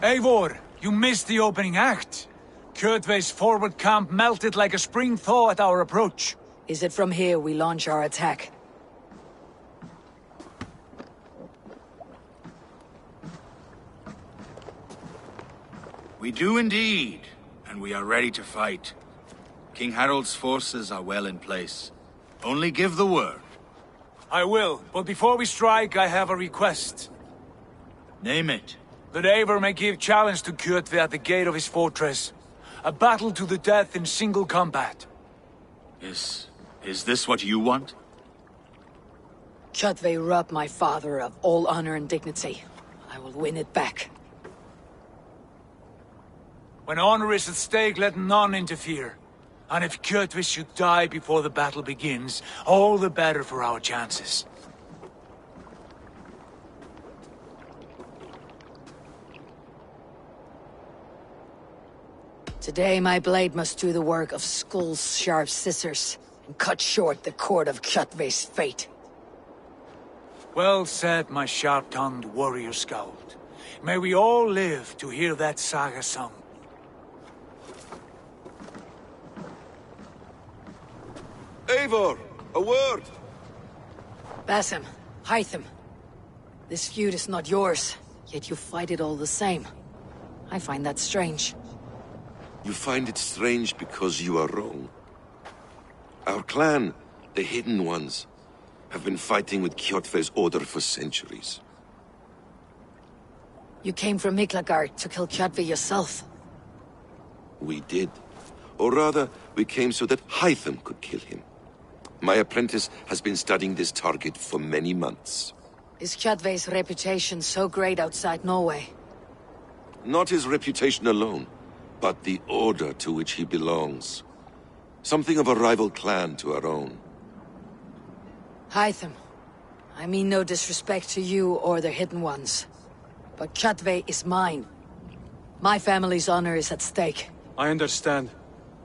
Eivor, you missed the opening act. Kjotve's forward camp melted like a spring thaw at our approach. Is it from here we launch our attack? We do indeed, and we are ready to fight. King Harald's forces are well in place. Only give the word. I will, but before we strike, I have a request. Name it. That Eivor may give challenge to Kjotve at the gate of his fortress. A battle to the death in single combat. Is this what you want? Kjotve robbed my father of all honor and dignity. I will win it back. When honor is at stake, let none interfere. And if Kjotve should die before the battle begins, all the better for our chances. Today my blade must do the work of Skull's sharp scissors, and cut short the cord of Kjotve's fate. Well said, my sharp-tongued warrior scout. May we all live to hear that saga sung. Eivor, a word! Basim, Hytham. This feud is not yours, yet you fight it all the same. I find that strange. You find it strange because you are wrong. Our clan, the Hidden Ones, have been fighting with Kjotve's order for centuries. You came from Miklagard to kill Kjotve yourself. We did. Or rather, we came so that Hytham could kill him. My apprentice has been studying this target for many months. Is Kjotve's reputation so great outside Norway? Not his reputation alone, but the order to which he belongs. Something of a rival clan to our own. Hytham, I mean no disrespect to you or the Hidden Ones, but Kjotve is mine. My family's honor is at stake. I understand.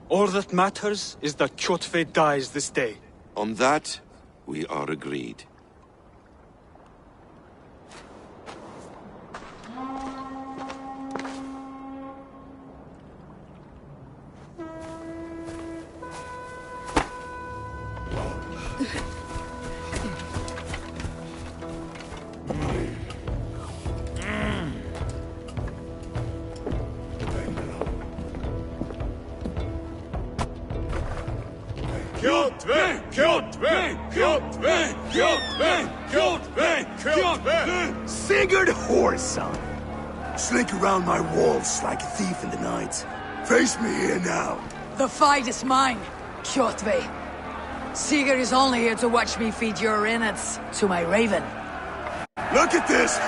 All that matters is that Kjotve dies this day. On that, we are agreed. Kjotve! Kjotve! Kjotve! Kjotve! Kjotve! Kjotve! Sigurd Whoreson! Slink around my walls like a thief in the night. Face me here now. The fight is mine, Kjotve. Sigurd is only here to watch me feed your innards to my raven. Look at this!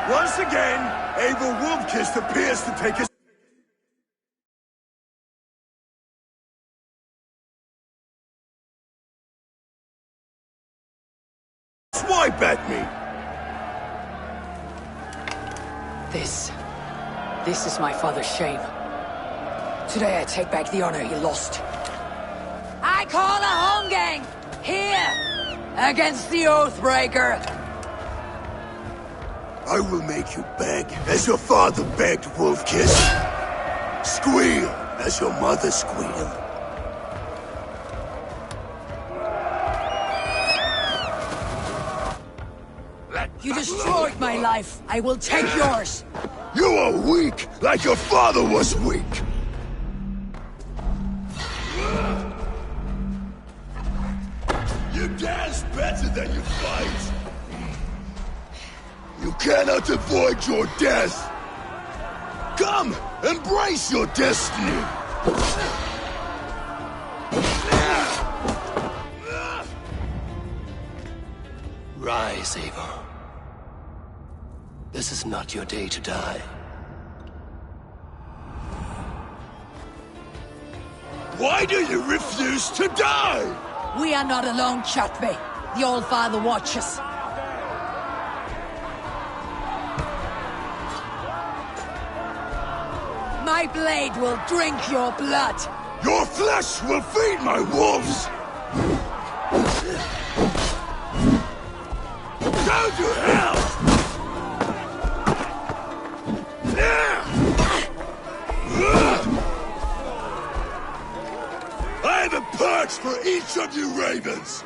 Once again, Eivor Wolfkist appears to take a swipe at me! This is my father's shame. Today I take back the honor he lost. I call a holmgang! Here! Against the Oathbreaker! I will make you beg as your father begged, Wolfkiss. Squeal as your mother squealed. You destroyed my life. I will take yours. You are weak, like your father was weak. You dance better than you fight. You cannot avoid your death. Come, embrace your destiny. Rise, Eivor. This is not your day to die. Why do you refuse to die? We are not alone, Kjotve. The Old Father watches. My blade will drink your blood! Your flesh will feed my wolves! Go to hell! I have a perch for each of you ravens!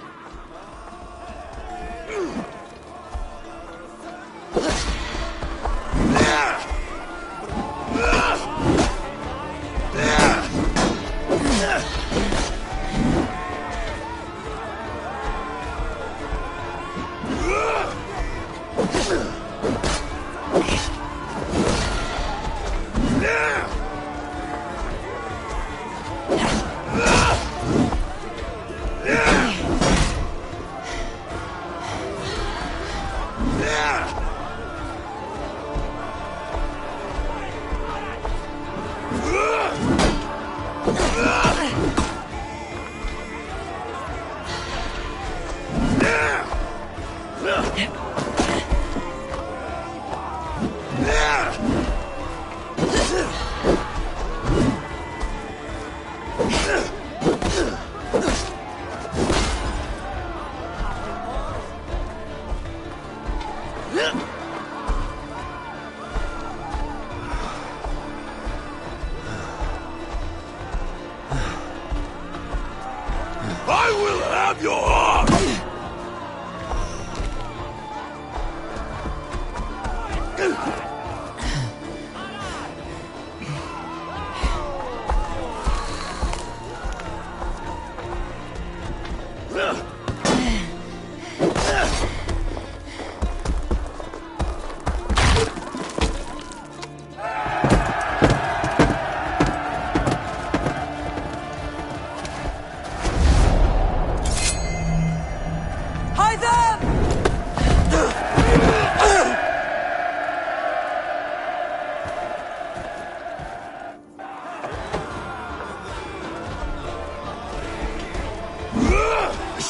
I will have your heart!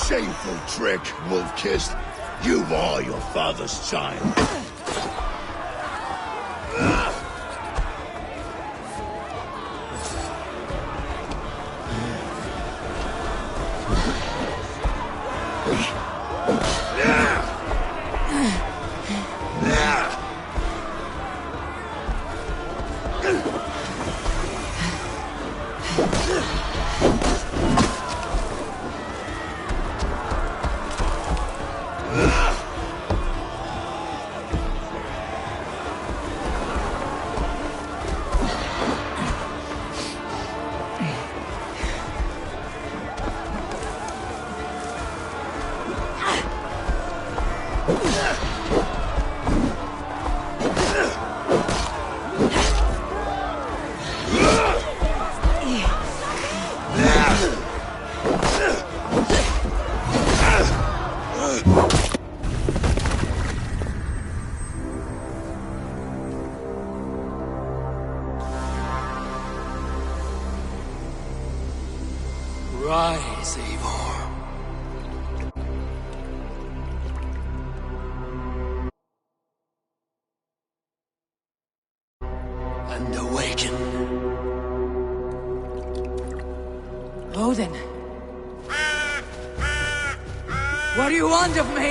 Shameful trick, wolf-kissed. You are your father's child. Rise, Eivor. And awaken. Odin. What do you want of me?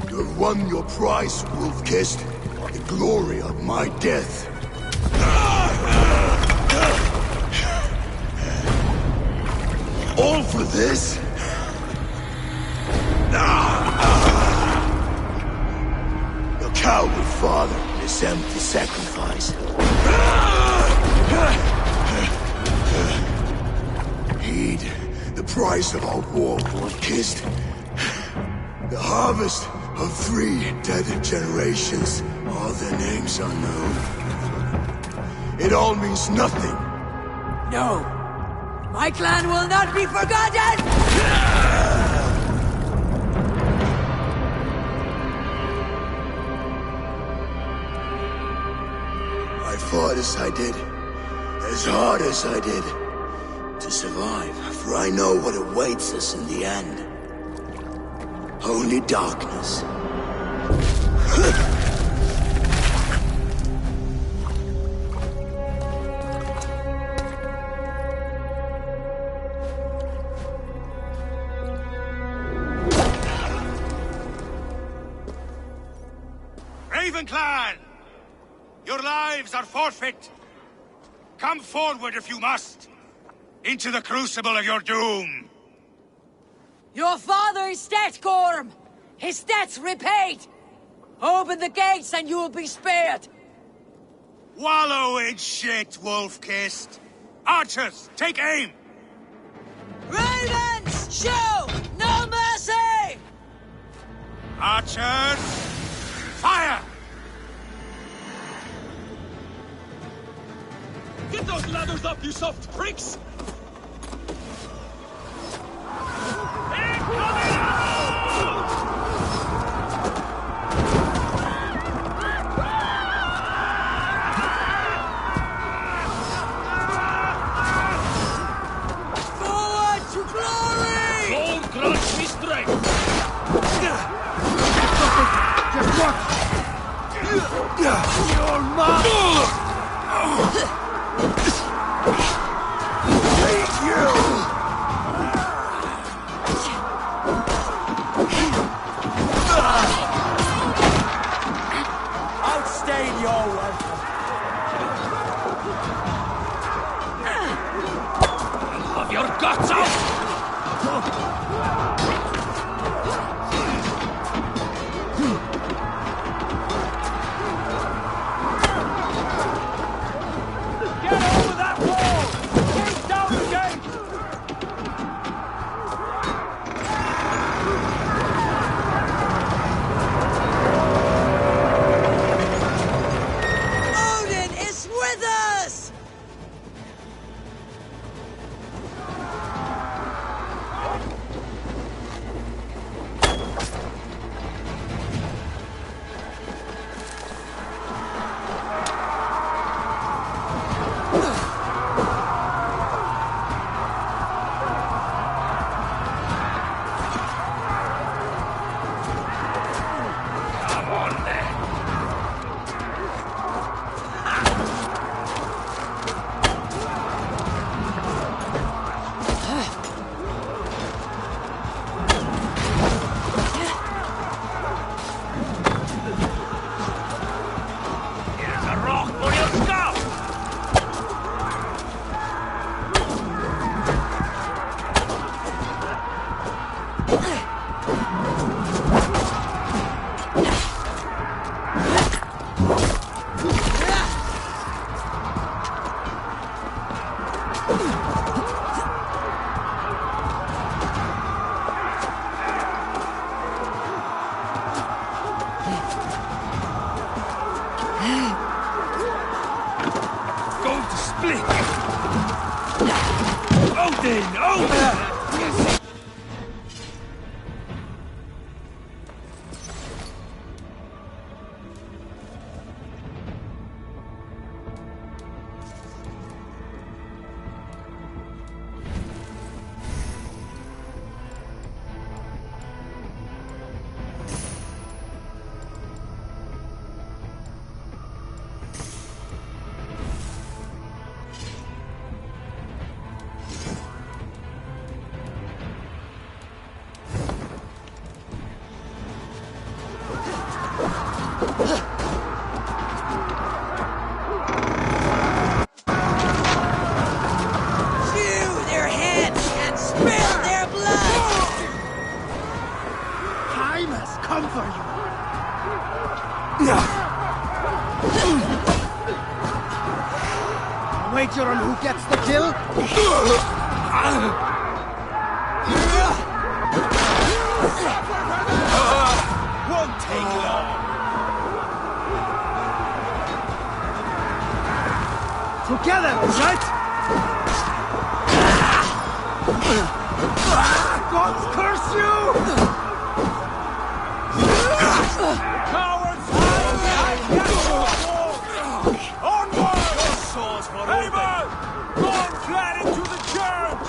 You have won your prize, wolf-kissed. The glory of my death. All for this? Your coward father, this empty sacrifice. Heed the price of our war, wolf-kissed. The harvest of 3 dead generations. All their names unknown. It all means nothing. No. My clan will not be forgotten! I fought as I did, as hard as I did, to survive, for I know what awaits us in the end. Only darkness. Raven clan! Your lives are forfeit. Come forward if you must. Into the crucible of your doom. Your father is dead, Gorm! His debt's repaid! Open the gates and you'll be spared! Wallow in shit, wolf-kissed. Archers, take aim! Ravens, show no mercy! Archers, fire! Get those ladders up, you soft pricks! Forward to glory! Lord grant me strength! Just watch! Your mom! Thank you! Outstayed your welcome. Have your guts out! Get over that wall! Take down the gate! Odin is with us! Come on then! Here's a rock for your skull! Going to split! Odin! Odin! Chew their heads and spill their blood! Time has come for you! Wager on who gets the kill? Won't take long. Together, right? Gods curse you! Cowards! Onward! Your swords for Odin! Gorm clan into the church!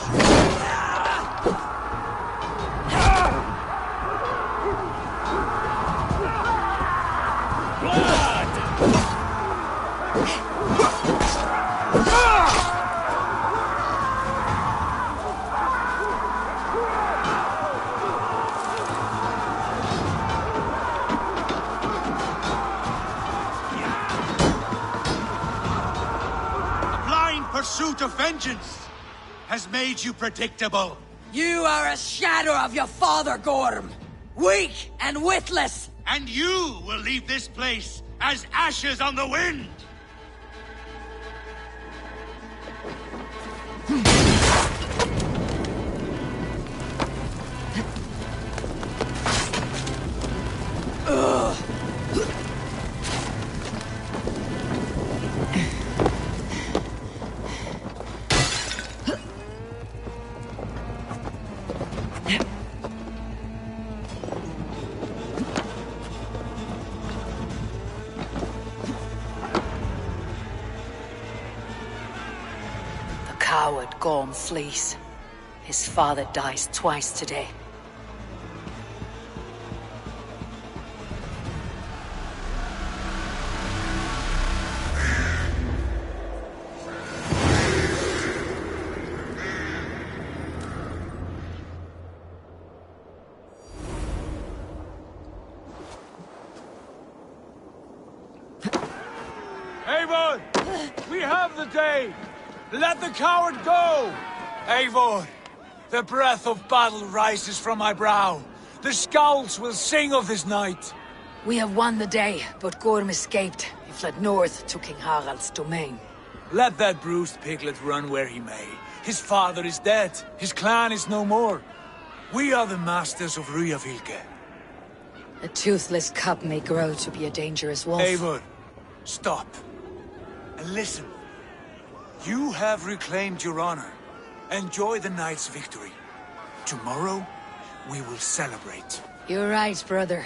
pursuit of vengeance has made you predictable. You are a shadow of your father, Gorm. Weak and witless. And you will leave this place as ashes on the wind! Coward Gorm flees. His father dies twice today. Eivor! We have the day! Let the coward go! Eivor, the breath of battle rises from my brow. The scouts will sing of this night. We have won the day, but Gorm escaped. He fled north to King Harald's domain. Let that bruised piglet run where he may. His father is dead. His clan is no more. We are the masters of Ryjavilke. A toothless cub may grow to be a dangerous wolf. Eivor, stop. And listen. You have reclaimed your honor. Enjoy the night's victory. Tomorrow, we will celebrate. You're right, brother.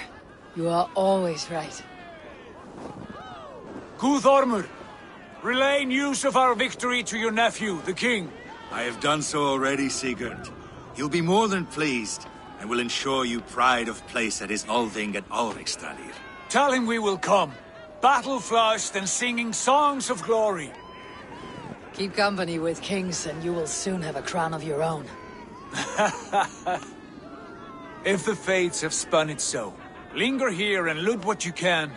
You are always right. Guthormur, relay news of our victory to your nephew, the king. I have done so already, Sigurd. He'll be more than pleased, and will ensure you pride of place at his Althing at Ulrichstadir. Tell him we will come, battle-flushed and singing songs of glory. Keep company with kings, and you will soon have a crown of your own. If the fates have spun it so, linger here and loot what you can.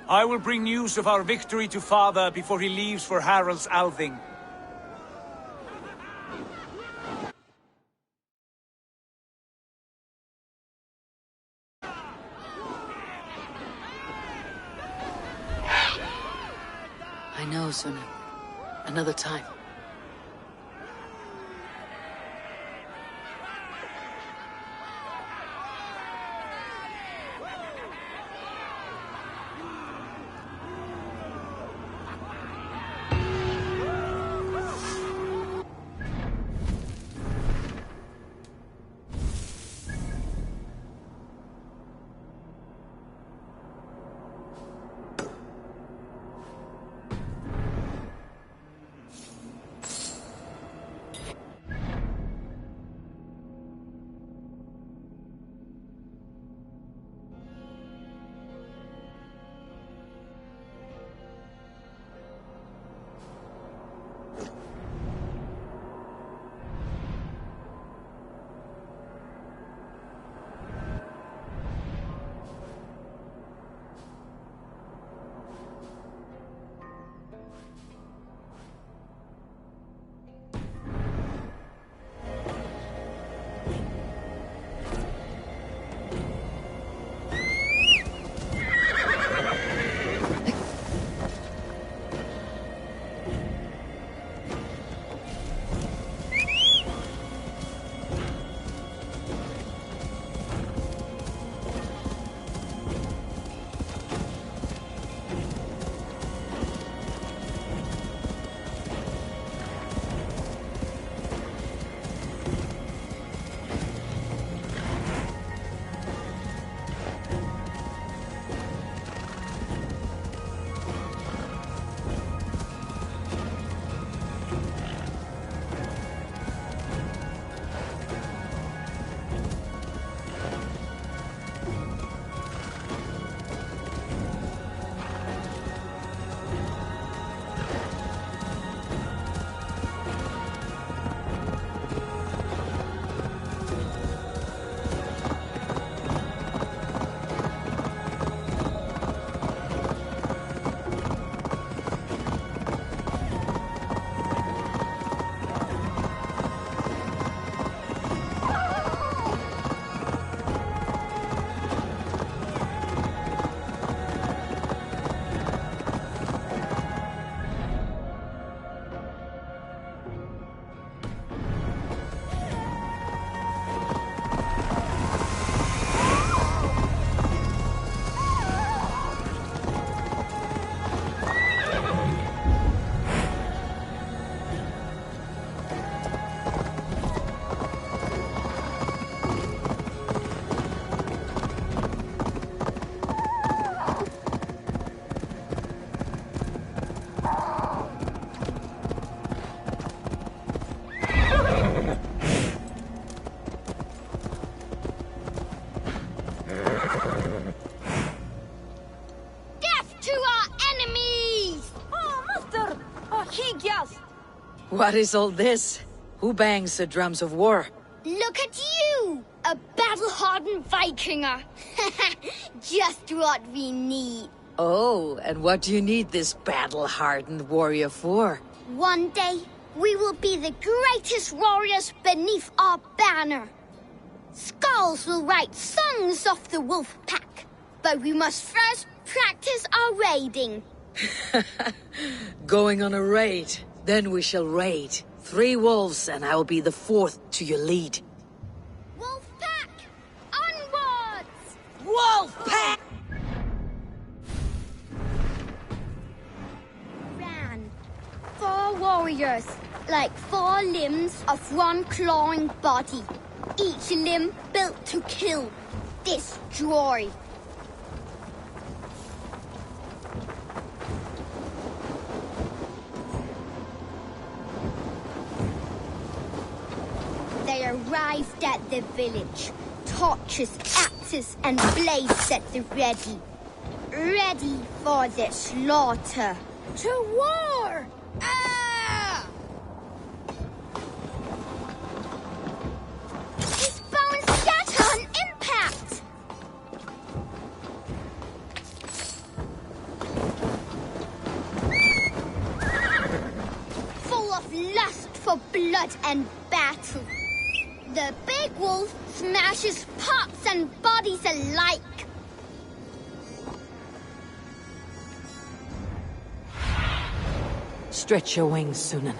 I will bring news of our victory to father before he leaves for Harald's Althing. I know, Suna. Another time. What is all this? Who bangs the drums of war? Look at you! A battle-hardened Vikinger! Just what we need. Oh, and what do you need this battle-hardened warrior for? One day, we will be the greatest warriors beneath our banner. Skulls will write songs of the wolf pack, but we must first practice our raiding. Going on a raid. Then we shall raid. 3 wolves, and I will be the 4th to your lead. Wolf pack! Onwards! Wolf pack! Ran. 4 warriors, like 4 limbs of one clawing body. Each limb built to kill, destroy. They arrived at the village. Torches, axes, and blades at the ready. Ready for the slaughter. To war! Ah! His bones scatter on impact! Full of lust for blood and battle. The big wolf smashes pots and bodies alike. Stretch your wings, Sunan.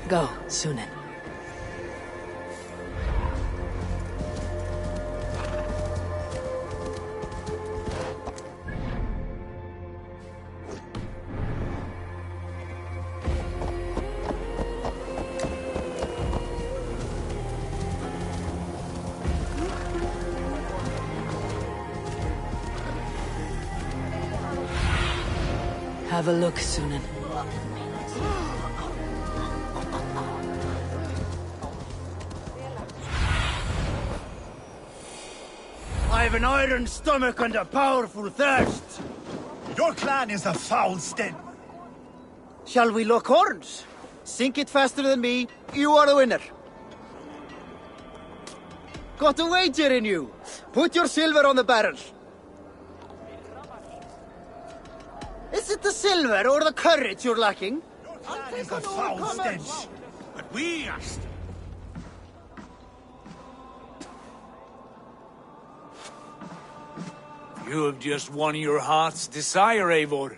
Go, Sunan. Have a look, Sunan. I've an iron stomach and a powerful thirst. Your clan is a foul stench. Shall we lock horns? Sink it faster than me, you are the winner. Got a wager in you. Put your silver on the barrel. Is it the silver or the courage you're lacking? Your clan is a foul stench. But we are You have just won your heart's desire, Eivor.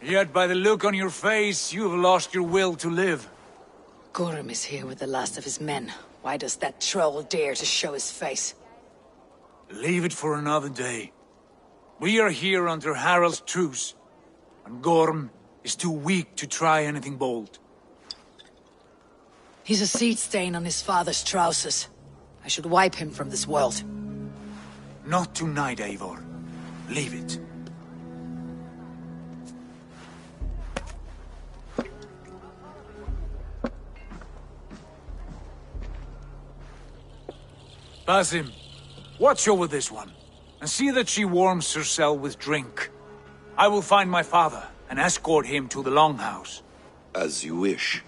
Yet by the look on your face, you have lost your will to live. Gorm is here with the last of his men. Why does that troll dare to show his face? Leave it for another day. We are here under Harald's truce, and Gorm is too weak to try anything bold. He's a seed stain on his father's trousers. I should wipe him from this world. Not tonight, Eivor. Leave it. Basim, watch over this one, and see that she warms herself with drink. I will find my father and escort him to the Longhouse. As you wish.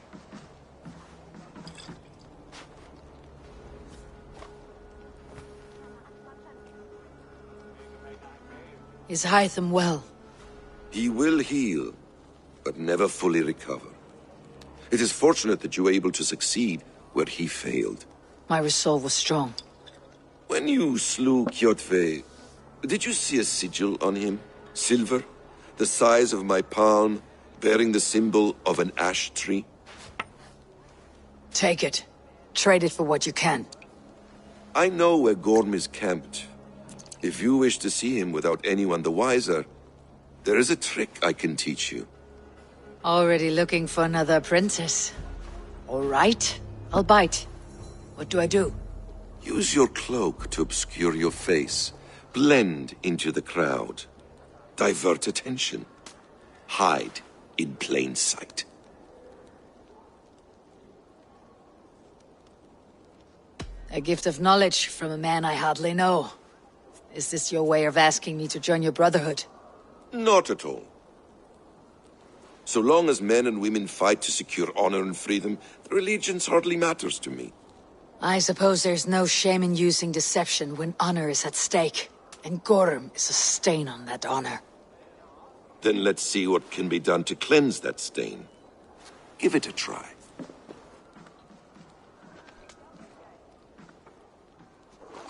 Is Hytham well? He will heal, but never fully recover. It is fortunate that you were able to succeed where he failed. My resolve was strong. When you slew Kjotve, did you see a sigil on him? Silver, the size of my palm, bearing the symbol of an ash tree? Take it. Trade it for what you can. I know where Gorm is camped. If you wish to see him without anyone the wiser, there is a trick I can teach you. Already looking for another apprentice. All right, I'll bite. What do I do? Use your cloak to obscure your face. Blend into the crowd. Divert attention. Hide in plain sight. A gift of knowledge from a man I hardly know. Is this your way of asking me to join your brotherhood? Not at all. So long as men and women fight to secure honor and freedom, their allegiance hardly matters to me. I suppose there's no shame in using deception when honor is at stake, and Gorm is a stain on that honor. Then let's see what can be done to cleanse that stain. Give it a try.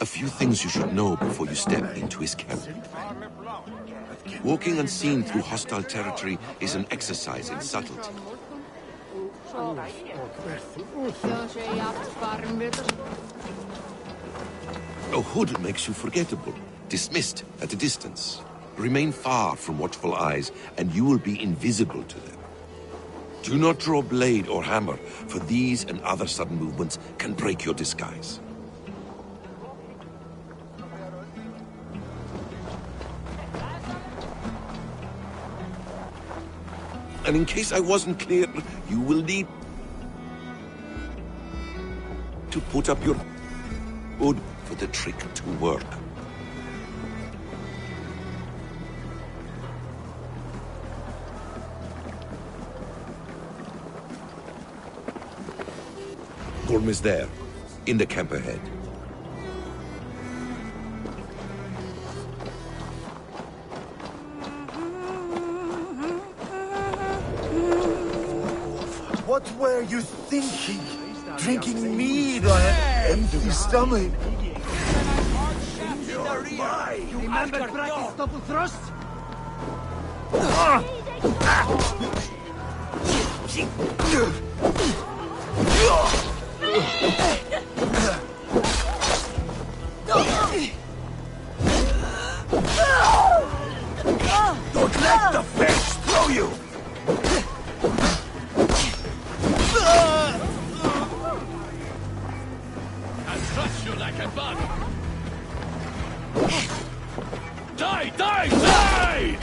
A few things you should know before you step into his camp. Walking unseen through hostile territory is an exercise in subtlety. A hood makes you forgettable, dismissed at a distance. Remain far from watchful eyes, and you will be invisible to them. Do not draw blade or hammer, for these and other sudden movements can break your disguise. And in case I wasn't clear, you will need to put up your hood for the trick to work. Gorm is there, in the camp ahead. What were you thinking? Drinking mead on an empty stomach? You're mine! Remember practice double thrust? Don't let the fish throw you! I'll crush you like a bug. Die, die, die!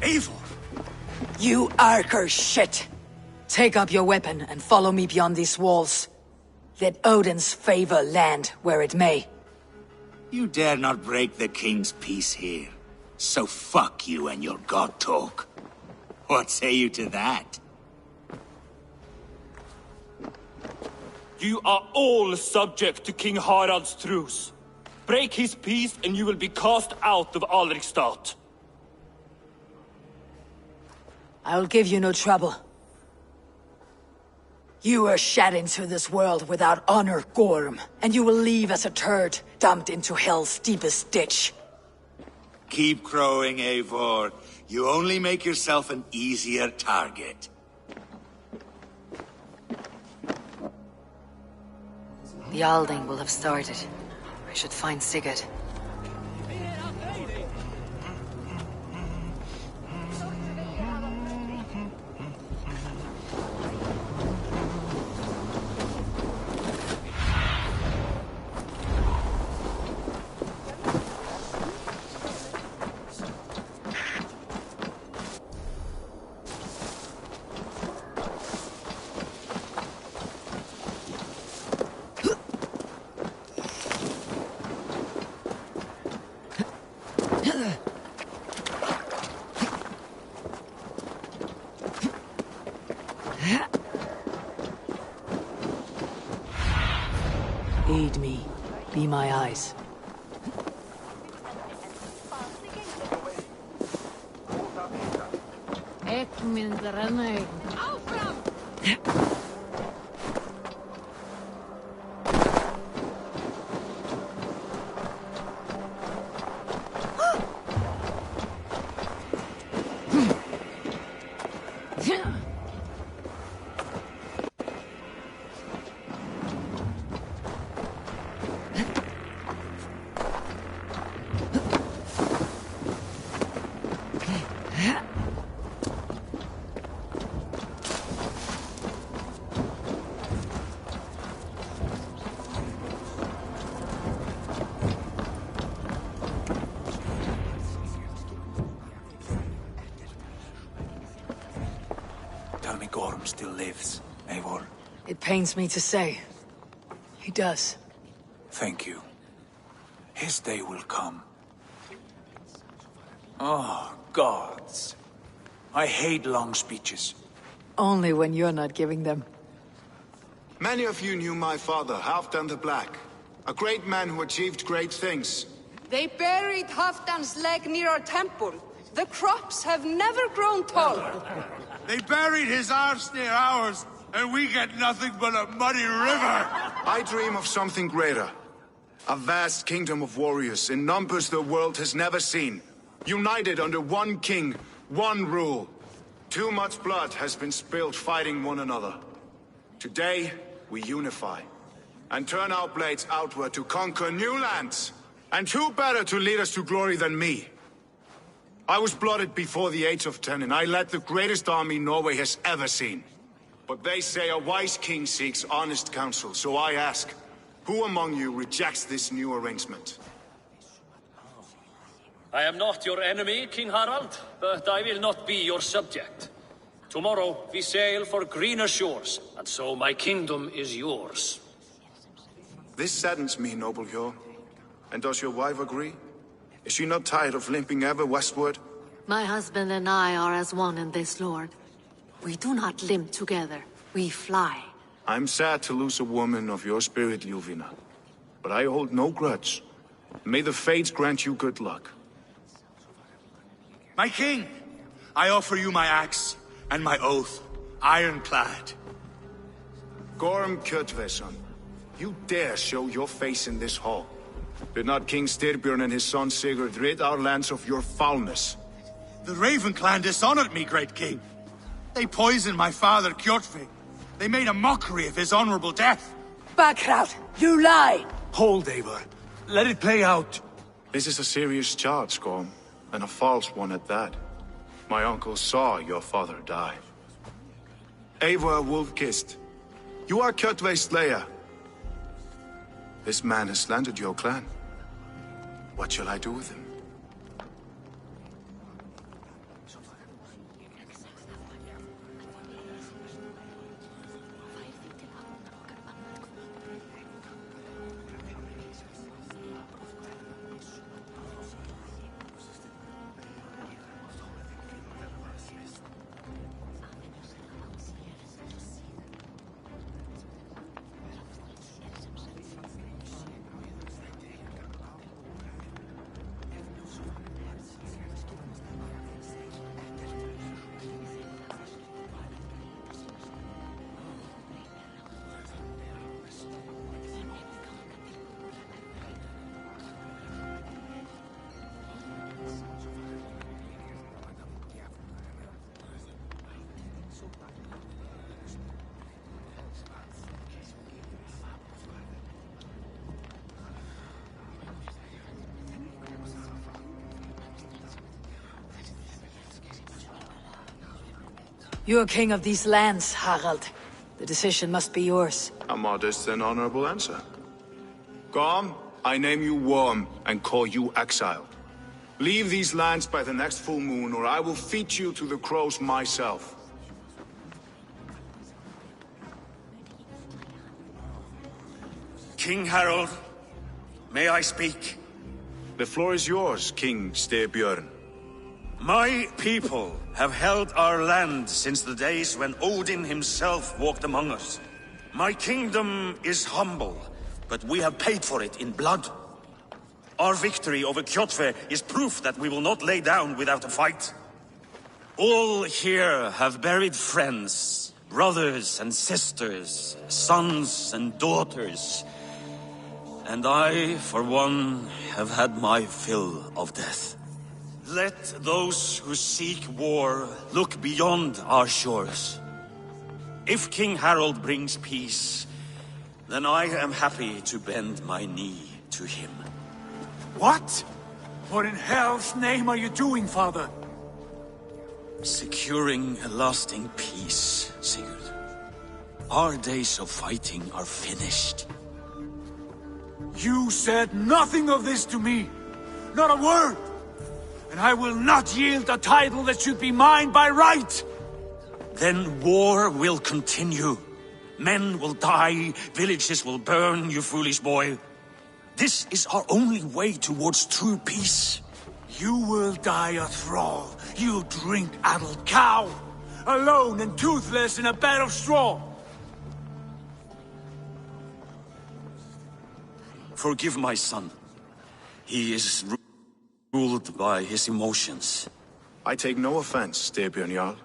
Eivor! You Arker shit! Take up your weapon and follow me beyond these walls. Let Odin's favor land where it may. You dare not break the king's peace here. So fuck you and your god talk. What say you to that? You are all subject to King Harald's truce. Break his peace and you will be cast out of Alrikstad. I'll give you no trouble. You were shed into this world without honor, Gorm, and you will leave as a turd, dumped into hell's deepest ditch. Keep crowing, Eivor. You only make yourself an easier target. The Alding will have started. I should find Sigurd. Aid me. Be my eyes. still lives, Eivor. It pains me to say. He does. Thank you. His day will come. Oh, gods. I hate long speeches. Only when you're not giving them. Many of you knew my father, Halfdan the Black. A great man who achieved great things. They buried Halfdan's leg near our temple. The crops have never grown tall. They buried his arse near ours, and we get nothing but a muddy river! I dream of something greater. A vast kingdom of warriors in numbers the world has never seen. United under one king, one rule. Too much blood has been spilled fighting one another. Today, we unify. And turn our blades outward to conquer new lands. And who better to lead us to glory than me? I was blooded before the age of 10, and I led the greatest army Norway has ever seen. But they say a wise king seeks honest counsel, so I ask, who among you rejects this new arrangement? I am not your enemy, King Harald, but I will not be your subject. Tomorrow we sail for greener shores, and so my kingdom is yours. This saddens me, noble Hjor. And does your wife agree? Is she not tired of limping ever westward? My husband and I are as one in this, Lord. We do not limp together, we fly. I'm sad to lose a woman of your spirit, Ljuvina. But I hold no grudge. May the fates grant you good luck. My king, I offer you my axe and my oath, ironclad. Gorm Kjotveson, you dare show your face in this hall. Did not King Styrbjörn and his son Sigurd rid our lands of your foulness? The Raven clan dishonored me, great king. They poisoned my father, Kjotve. They made a mockery of his honorable death. Backrout! You lie! Hold, Eivor. Let it play out. This is a serious charge, Gorm, and a false one at that. My uncle saw your father die. Eivor Wolf-Kissed, you are Kjotve's slayer. This man has slandered your clan. What shall I do with him? You're king of these lands, Harald. The decision must be yours. A modest and honorable answer. Gorm, I name you Worm and call you exiled. Leave these lands by the next full moon, or I will feed you to the crows myself. King Harald, may I speak? The floor is yours, King Styrbjörn. My people have held our land since the days when Odin himself walked among us. My kingdom is humble, but we have paid for it in blood. Our victory over Kjotve is proof that we will not lay down without a fight. All here have buried friends, brothers and sisters, sons and daughters. And I, for one, have had my fill of death. Let those who seek war look beyond our shores. If King Harald brings peace, then I am happy to bend my knee to him. What? What in hell's name are you doing, father? Securing a lasting peace, Sigurd. Our days of fighting are finished. You said nothing of this to me. Not a word. And I will not yield a title that should be mine by right! then war will continue. Men will die, villages will burn, you foolish boy. This is our only way towards true peace. You will die a thrall. You'll drink addled cow. Alone and toothless in a bed of straw. Forgive my son. He is ruled by his emotions. I take no offense, Styrbjörn Jarl,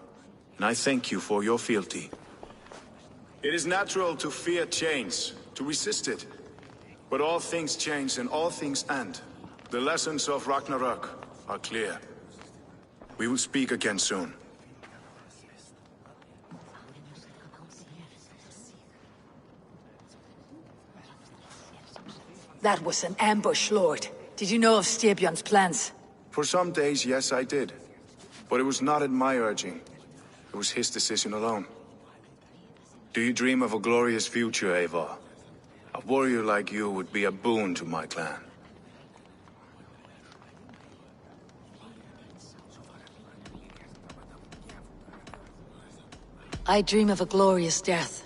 and I thank you for your fealty. It is natural to fear change, to resist it. But all things change and all things end. The lessons of Ragnarok are clear. We will speak again soon. That was an ambush, Lord. Did you know of Styrbjörn's plans? For some days, yes, I did. But it was not at my urging. It was his decision alone. Do you dream of a glorious future, Eivor? A warrior like you would be a boon to my clan. I dream of a glorious death,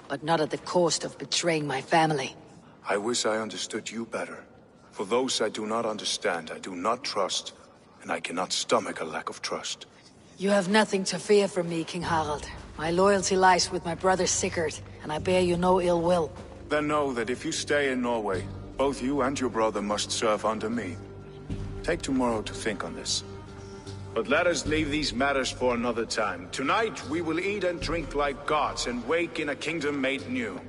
but not at the cost of betraying my family. I wish I understood you better. For those I do not understand, I do not trust, and I cannot stomach a lack of trust. You have nothing to fear from me, King Harald. My loyalty lies with my brother Sigurd, and I bear you no ill will. Then know that if you stay in Norway, both you and your brother must serve under me. Take tomorrow to think on this. But let us leave these matters for another time. Tonight we will eat and drink like gods and wake in a kingdom made new.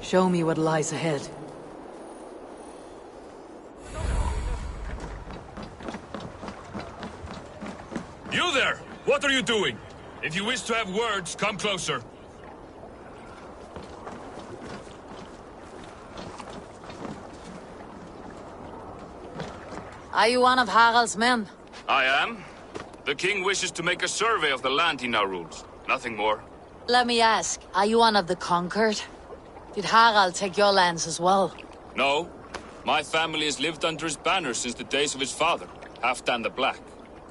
Show me what lies ahead. You there! What are you doing? If you wish to have words, come closer. Are you one of Harald's men? I am. The king wishes to make a survey of the land he now rules. Nothing more. Let me ask, are you one of the conquered? Did Harald take your lands as well? No. My family has lived under his banner since the days of his father, Halfdan the Black.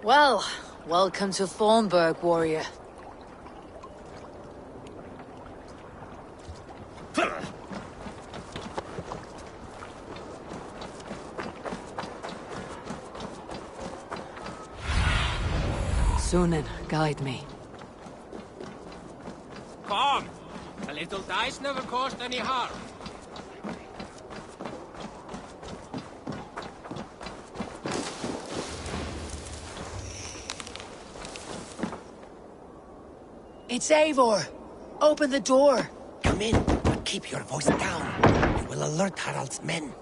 Well, welcome to Thornburg, warrior. Sunan, guide me. Come! A little dice never caused any harm. It's Eivor! Open the door! Come in, but keep your voice down. You will alert Harald's men.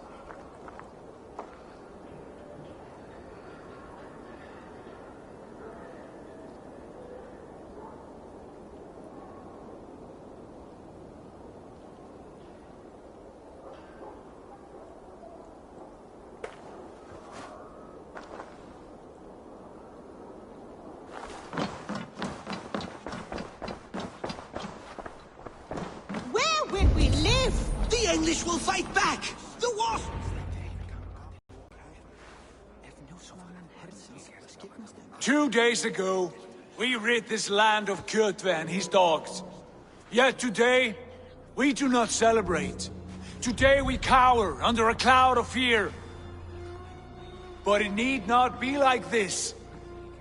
The English will fight back! The war... 2 days ago, we rid this land of Kjotve and his dogs. Yet today, we do not celebrate. Today we cower under a cloud of fear. But it need not be like this.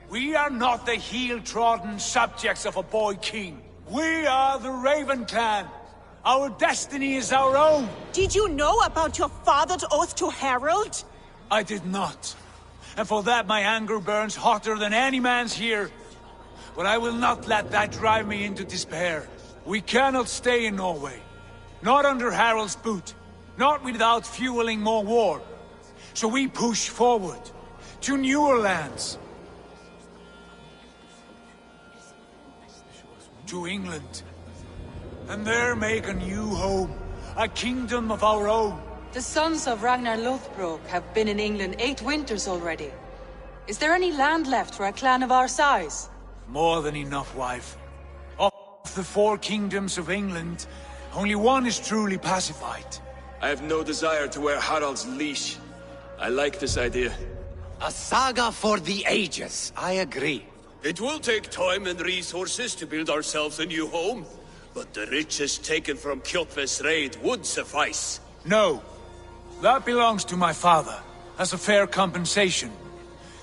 We are not the heel-trodden subjects of a boy king. We are the Raven clan. Our destiny is our own. Did you know about your father's oath to Harold? I did not. And for that my anger burns hotter than any man's here. But I will not let that drive me into despair. We cannot stay in Norway. Not under Harald's boot. Not without fueling more war. So we push forward. To newer lands. To England. And there make a new home. A kingdom of our own. The sons of Ragnar Lothbrok have been in England 8 winters already. Is there any land left for a clan of our size? More than enough, wife. Of the 4 kingdoms of England, only one is truly pacified. I have no desire to wear Harald's leash. I like this idea. A saga for the ages, I agree. It will take time and resources to build ourselves a new home, but the riches taken from Kjotve's raid would suffice. No. That belongs to my father, as a fair compensation.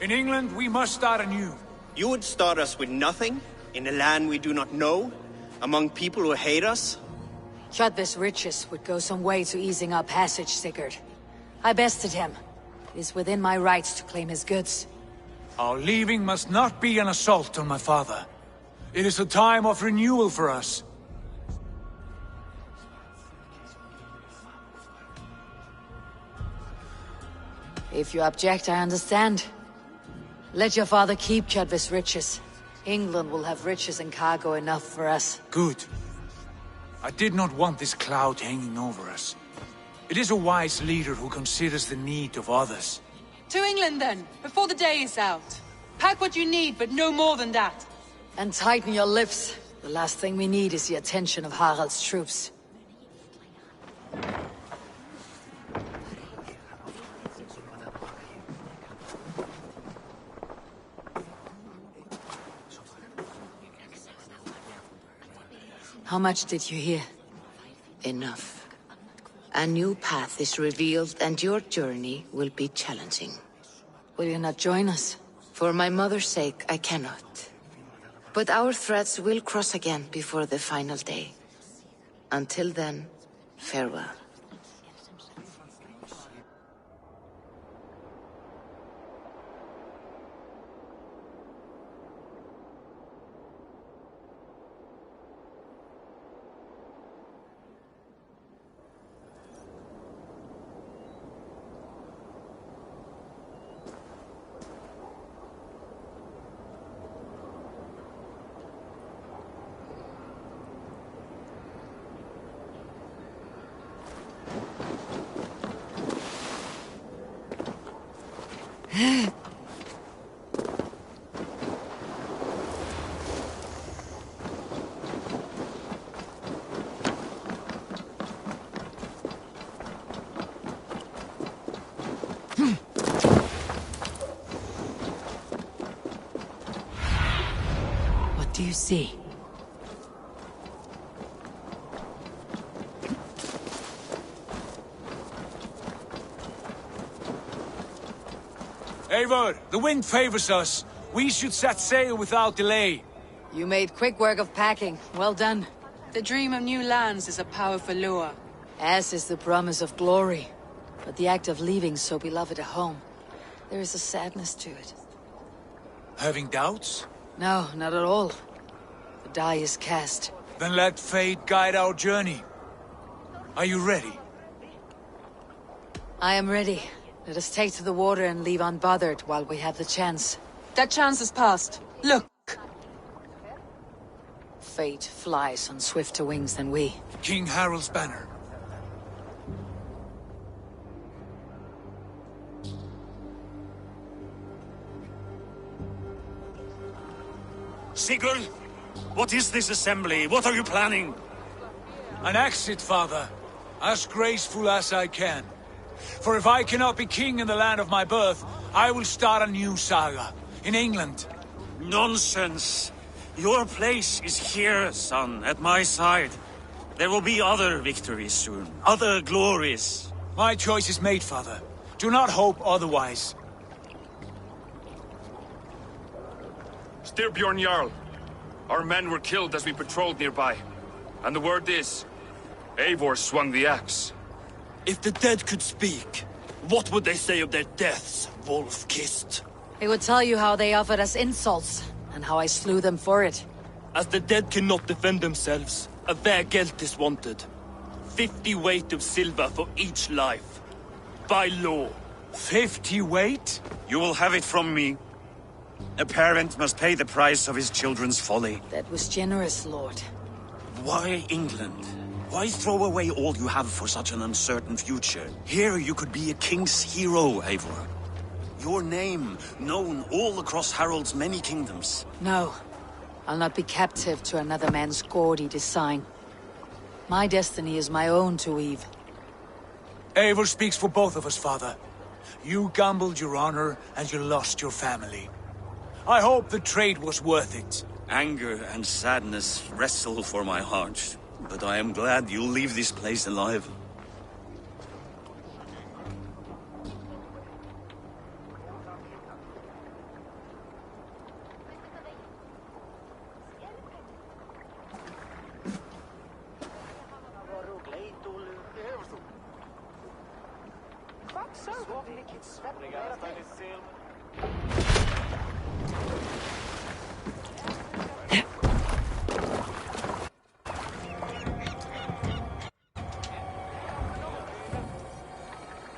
In England, we must start anew. You would start us with nothing? In a land we do not know? Among people who hate us? Kjotve's riches would go some way to easing our passage, Sigurd. I bested him. It is within my rights to claim his goods. Our leaving must not be an assault on my father. It is a time of renewal for us. If you object, I understand. Let your father keep Kjotve's riches. England will have riches and cargo enough for us. Good. I did not want this cloud hanging over us. It is a wise leader who considers the need of others. To England then, before the day is out. Pack what you need, but no more than that. And tighten your lips. The last thing we need is the attention of Harald's troops. How much did you hear? Enough. A new path is revealed and your journey will be challenging. Will you not join us? For my mother's sake, I cannot. But our threads will cross again before the final day. Until then, farewell. What do you see? Eivor, the wind favors us. We should set sail without delay. You made quick work of packing. Well done. The dream of new lands is a powerful lure. As is the promise of glory. But the act of leaving so beloved a home, there is a sadness to it. Having doubts? No, not at all. The die is cast. Then let fate guide our journey. Are you ready? I am ready. Let us take to the water and leave unbothered while we have the chance. That chance is past. Look! Fate flies on swifter wings than we. King Harald's banner. Sigurd, what is this assembly? What are you planning? An exit, father. As graceful as I can. For if I cannot be king in the land of my birth, I will start a new saga. In England. Nonsense! Your place is here, son, at my side. There will be other victories soon, other glories. My choice is made, father. Do not hope otherwise. Styrbjorn Jarl. Our men were killed as we patrolled nearby. And the word is, Eivor swung the axe. If the dead could speak, what would they say of their deaths, wolf-kissed? They would tell you how they offered us insults, and how I slew them for it. As the dead cannot defend themselves, a vergelt is wanted. 50 weight of silver for each life. By law. 50 weight? You will have it from me. A parent must pay the price of his children's folly. That was generous, Lord. Why England? Why throw away all you have for such an uncertain future? Here you could be a king's hero, Eivor. Your name known all across Harald's many kingdoms. No. I'll not be captive to another man's gaudy design. My destiny is my own to weave. Eivor speaks for both of us, father. You gambled your honor, and you lost your family. I hope the trade was worth it. Anger and sadness wrestle for my heart, but I am glad you'll leave this place alive.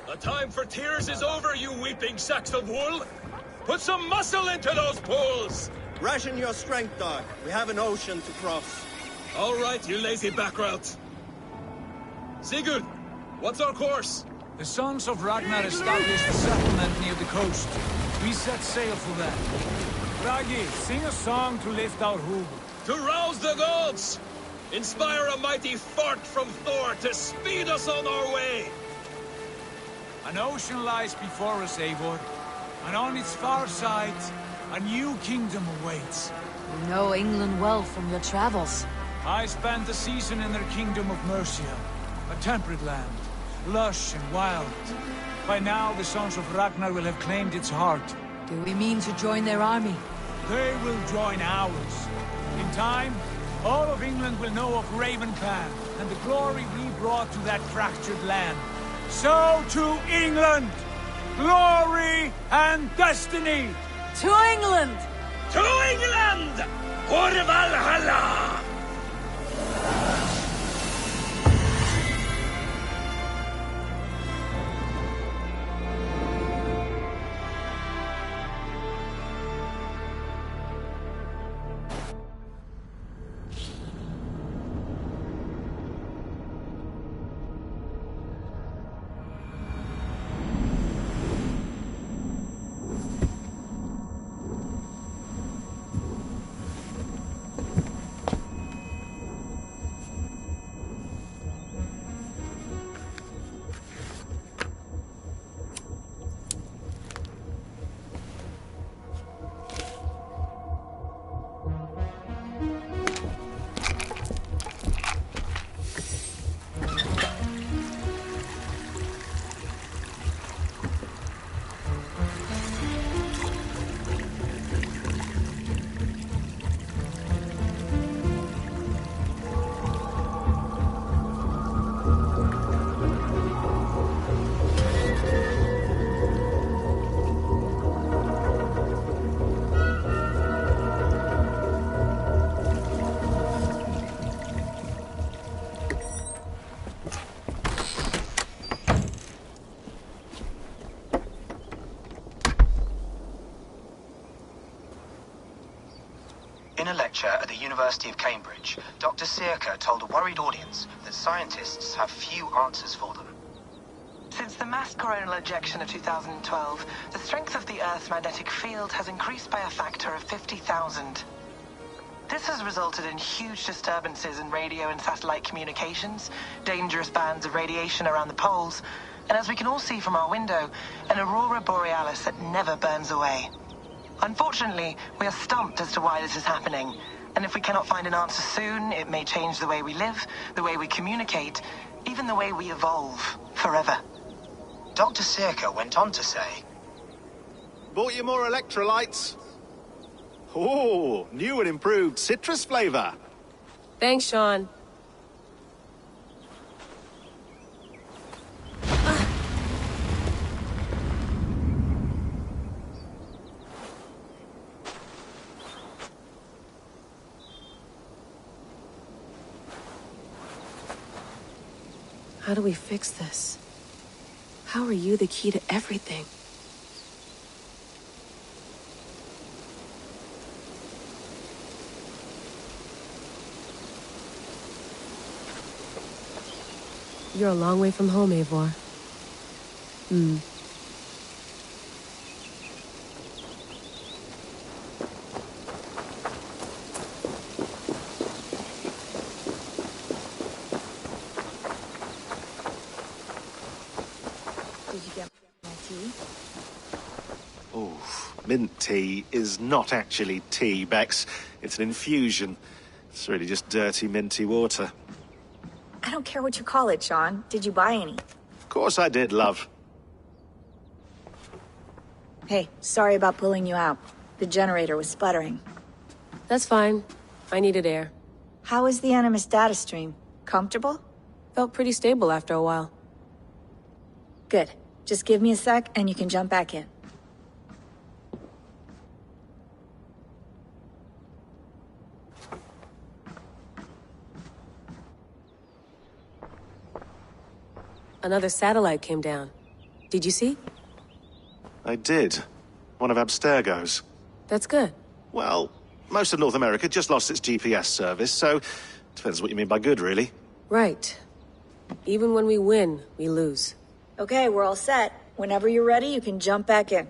The time for tears is over, you weeping sacks of wool! Put some muscle into those pools! Ration your strength, dog. We have an ocean to cross. All right, you lazy backrout. Sigurd, what's our course? The sons of Ragnar established a settlement near the coast. We set sail for that. Bragi, sing a song to lift our hoof. To rouse the gods! Inspire a mighty fart from Thor to speed us on our way! An ocean lies before us, Eivor, and on its far side, a new kingdom awaits. You know England well from your travels. I spent a season in their kingdom of Mercia, a temperate land, lush and wild. By now, the sons of Ragnar will have claimed its heart. Do we mean to join their army? They will join ours. In time, all of England will know of Raven Clan, and the glory we brought to that fractured land. So to England! Glory and destiny! To England! To England! For Valhalla! In a lecture at the University of Cambridge, Dr. Sirka told a worried audience that scientists have few answers for them. Since the mass coronal ejection of 2012, the strength of the Earth's magnetic field has increased by a factor of 50,000. This has resulted in huge disturbances in radio and satellite communications, dangerous bands of radiation around the poles, and as we can all see from our window, an aurora borealis that never burns away. Unfortunately, we are stumped as to why this is happening. And if we cannot find an answer soon, it may change the way we live, the way we communicate, even the way we evolve forever. Dr. Circa went on to say, Bought you more electrolytes? Oh, new and improved citrus flavor. Thanks, Sean. How do we fix this? How are you the key to everything? You're a long way from home, Eivor. Did you get my tea? Oh, mint tea is not actually tea, Bex. It's an infusion. It's really just dirty, minty water. I don't care what you call it, Sean. Did you buy any? Of course I did, love. Hey, sorry about pulling you out. The generator was sputtering. That's fine. I needed air. How is the Animus data stream? Comfortable? Felt pretty stable after a while. Good. Just give me a sec and you can jump back in. Another satellite came down. Did you see? I did. One of Abstergo's. That's good. Well, most of North America just lost its GPS service, so depends what you mean by good, really. Right. Even when we win, we lose. Okay, we're all set. Whenever you're ready, you can jump back in.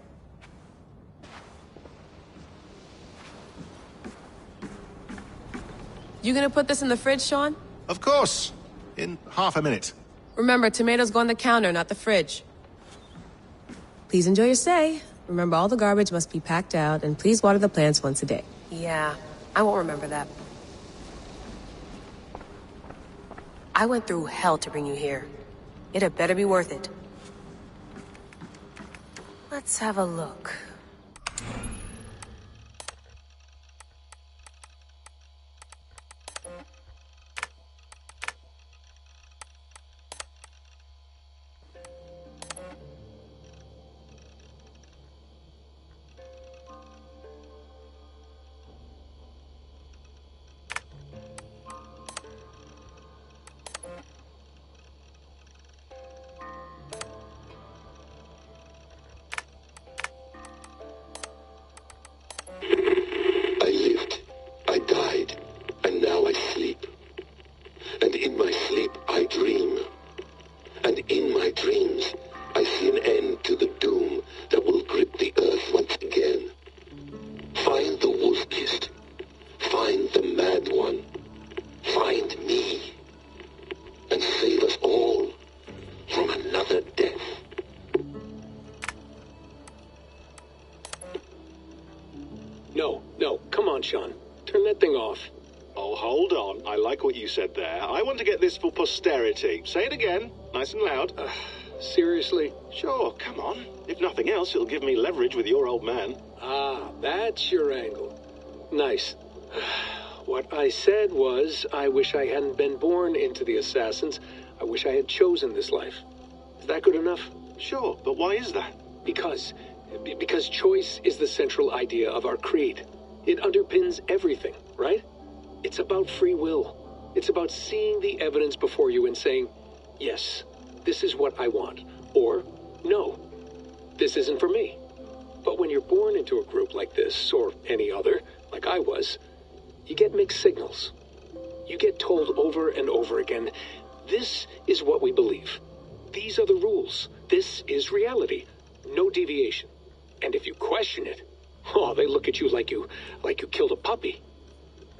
You gonna put this in the fridge, Sean? Of course. In half a minute. Remember, tomatoes go on the counter, not the fridge. Please enjoy your stay. Remember, all the garbage must be packed out, and please water the plants once a day. Yeah, I won't remember that. I went through hell to bring you here. It had better be worth it. Let's have a look. Said there. I want to get this for posterity. Say it again, nice and loud. Seriously? Sure, come on. If nothing else, it'll give me leverage with your old man. Ah, that's your angle. Nice. What I said was, I wish I hadn't been born into the Assassins. I wish I had chosen this life. Is that good enough? Sure, but why is that? Because choice is the central idea of our creed. It underpins everything, right? It's about free will. It's about seeing the evidence before you and saying, yes, this is what I want, or no, this isn't for me. But when you're born into a group like this, or any other, like I was, you get mixed signals. You get told over and over again, this is what we believe. These are the rules. This is reality. No deviation. And if you question it, oh, they look at you like you killed a puppy.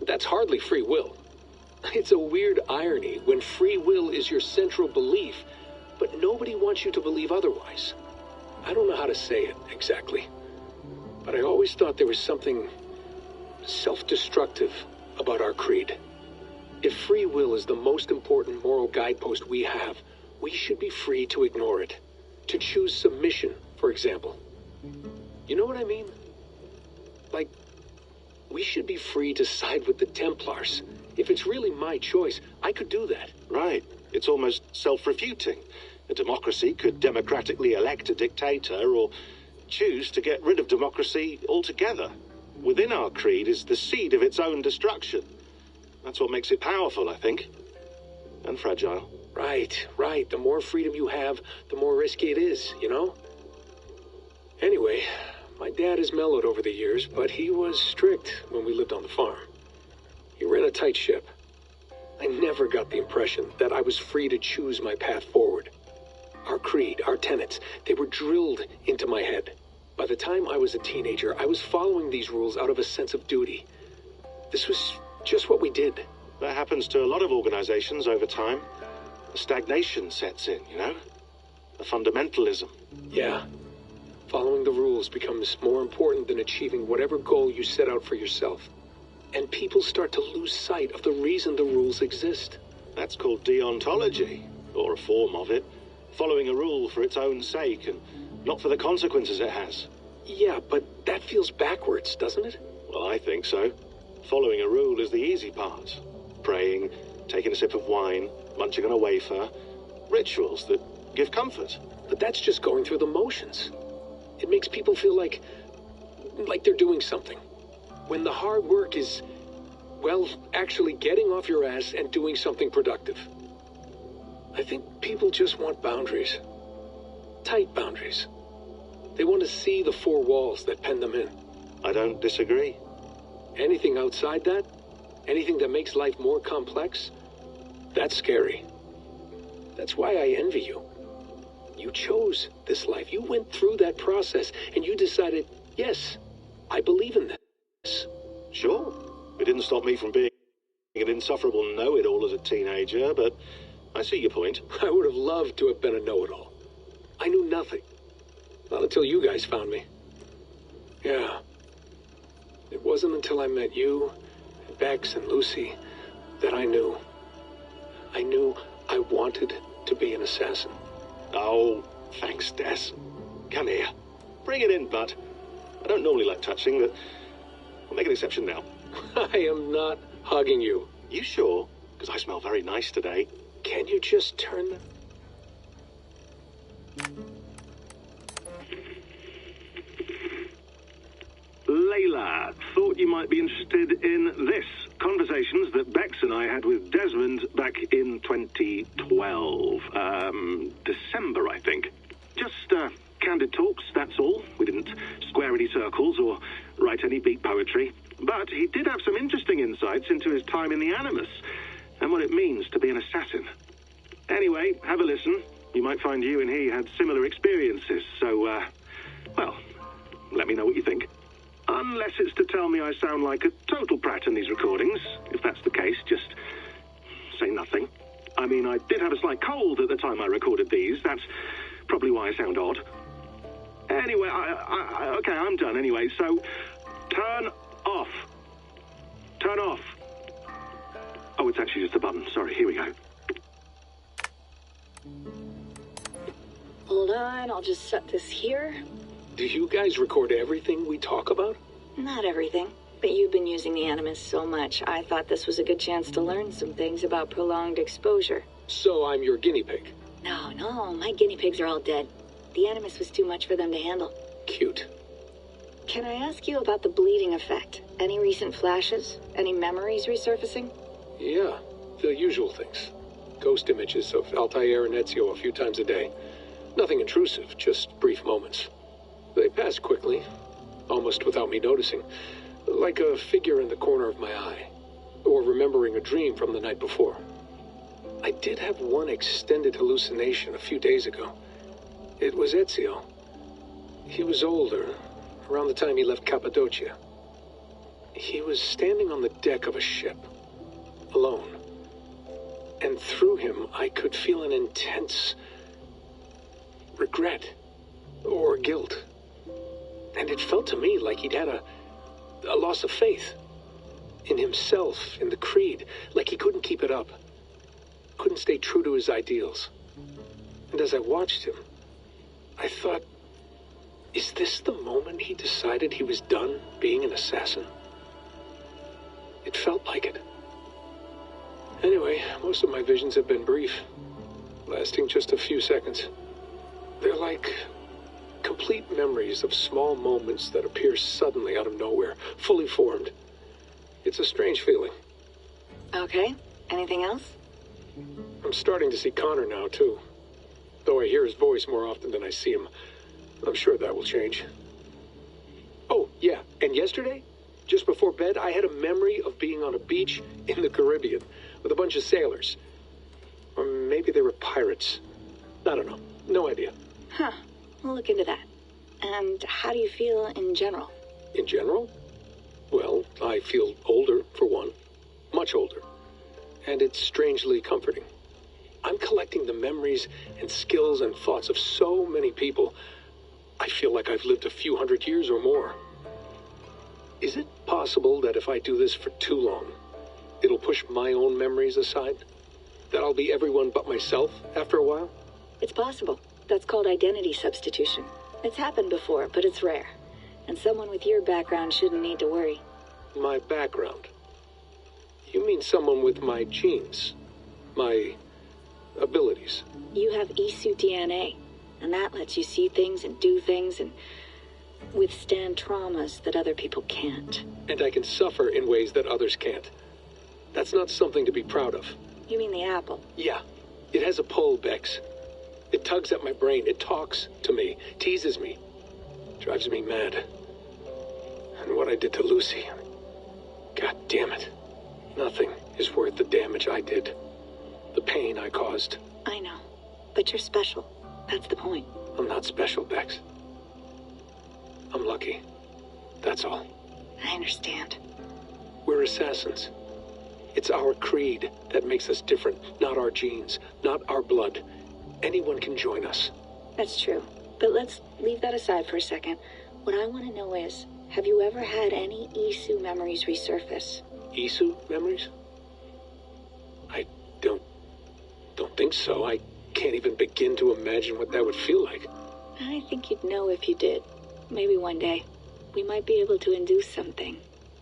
That's hardly free will. It's a weird irony when free will is your central belief, but nobody wants you to believe otherwise. I don't know how to say it exactly. but I always thought there was something self-destructive about our creed. If free will is the most important moral guidepost we have, we should be free to ignore it. To choose submission, for example. You know what I mean? Like, we should be free to side with the Templars. If it's really my choice, I could do that. Right. It's almost self-refuting. A democracy could democratically elect a dictator or choose to get rid of democracy altogether. Within our creed is the seed of its own destruction. That's what makes it powerful, I think. And fragile. Right. The more freedom you have, the more risky it is, you know? Anyway, my dad has mellowed over the years, but he was strict when we lived on the farm. He ran a tight ship. I never got the impression that I was free to choose my path forward. Our creed, our tenets, they were drilled into my head. By the time I was a teenager, I was following these rules out of a sense of duty. This was just what we did. That happens to a lot of organizations over time. A stagnation sets in, you know? A fundamentalism. Yeah. Following the rules becomes more important than achieving whatever goal you set out for yourself. And people start to lose sight of the reason the rules exist. That's called deontology, or a form of it. Following a rule for its own sake, and not for the consequences it has. Yeah, but that feels backwards, doesn't it? Well, I think so. Following a rule is the easy part. Praying, taking a sip of wine, munching on a wafer. Rituals that give comfort. But that's just going through the motions. It makes people feel like they're doing something. When the hard work is, well, actually getting off your ass and doing something productive. I think people just want boundaries. Tight boundaries. They want to see the four walls that pen them in. I don't disagree. Anything outside that, anything that makes life more complex, that's scary. That's why I envy you. You chose this life. You went through that process, and you decided, yes, I believe in this. Sure. It didn't stop me from being an insufferable know-it-all as a teenager, but I see your point. I would have loved to have been a know-it-all. I knew nothing. Not until you guys found me. Yeah. It wasn't until I met you, and Bex and Lucy, that I knew. I knew I wanted to be an assassin. Oh, thanks, Des. Come here. Bring it in, bud. I don't normally like touching, but I'll make an exception now. I am not hugging you. You sure? Because I smell very nice today. Can you just turn the... Layla, thought you might be interested in this. Conversations that Bex and I had with Desmond back in 2012. December, I think. Just, candid talks, that's all. We didn't square any circles or write any beat poetry. But he did have some interesting insights into his time in the Animus and what it means to be an assassin. Anyway, have a listen. You might find you and he had similar experiences, so, well, let me know what you think. Unless it's to tell me I sound like a total prat in these recordings. If that's the case, just say nothing. I mean, I did have a slight cold at the time I recorded these. That's probably why I sound odd. Anyway, okay, I'm done anyway, so turn off. Turn off. Oh, it's actually just a button. Sorry, here we go. Hold on, I'll just set this here. Do you guys record everything we talk about? Not everything, but you've been using the Animus so much, I thought this was a good chance to learn some things about prolonged exposure. So I'm your guinea pig? No, my guinea pigs are all dead. The Animus was too much for them to handle. Cute. Can I ask you about the bleeding effect? Any recent flashes? Any memories resurfacing? Yeah, the usual things. Ghost images of Altair and Ezio a few times a day. Nothing intrusive, just brief moments. They pass quickly, almost without me noticing, like a figure in the corner of my eye, or remembering a dream from the night before. I did have one extended hallucination a few days ago. It was Ezio. He was older, around the time he left Cappadocia. He was standing on the deck of a ship, alone. And through him, I could feel an intense regret or guilt. And it felt to me like he'd had a loss of faith. In himself, in the creed, like he couldn't keep it up. Couldn't stay true to his ideals. And as I watched him, I thought, is this the moment he decided he was done being an assassin? It felt like it. Anyway, most of my visions have been brief, lasting just a few seconds. They're like complete memories of small moments that appear suddenly out of nowhere, fully formed. It's a strange feeling. Okay. Anything else? I'm starting to see Connor now, too. Though I hear his voice more often than I see him. I'm sure that will change. Oh, yeah, and yesterday, just before bed, I had a memory of being on a beach in the Caribbean with a bunch of sailors. Or maybe they were pirates. I don't know. No idea. Huh. We'll look into that. And how do you feel in general? In general? Well, I feel older, for one. Much older. And it's strangely comforting. I'm collecting the memories and skills and thoughts of so many people. I feel like I've lived a few hundred years or more. Is it possible that if I do this for too long, it'll push my own memories aside? That I'll be everyone but myself after a while? It's possible. That's called identity substitution. It's happened before, but it's rare. And someone with your background shouldn't need to worry. My background? You mean someone with my genes? My abilities? You have Isu DNA, and that lets you see things and do things and withstand traumas that other people can't. And I can suffer in ways that others can't. That's not something to be proud of. You mean the apple? Yeah. It has a pull, Bex. It tugs at my brain. It talks to me. Teases me. Drives me mad. And what I did to Lucy. God damn it. Nothing is worth the damage I did. The pain I caused. I know. But you're special. That's the point. I'm not special, Bex. I'm lucky. That's all. I understand. We're assassins. It's our creed that makes us different, not our genes, not our blood. Anyone can join us. That's true. But let's leave that aside for a second. What I want to know is, have you ever had any Isu memories resurface? Isu memories? I don't think so. I can't even begin to imagine what that would feel like. I think you'd know if you did. Maybe one day. We might be able to induce something.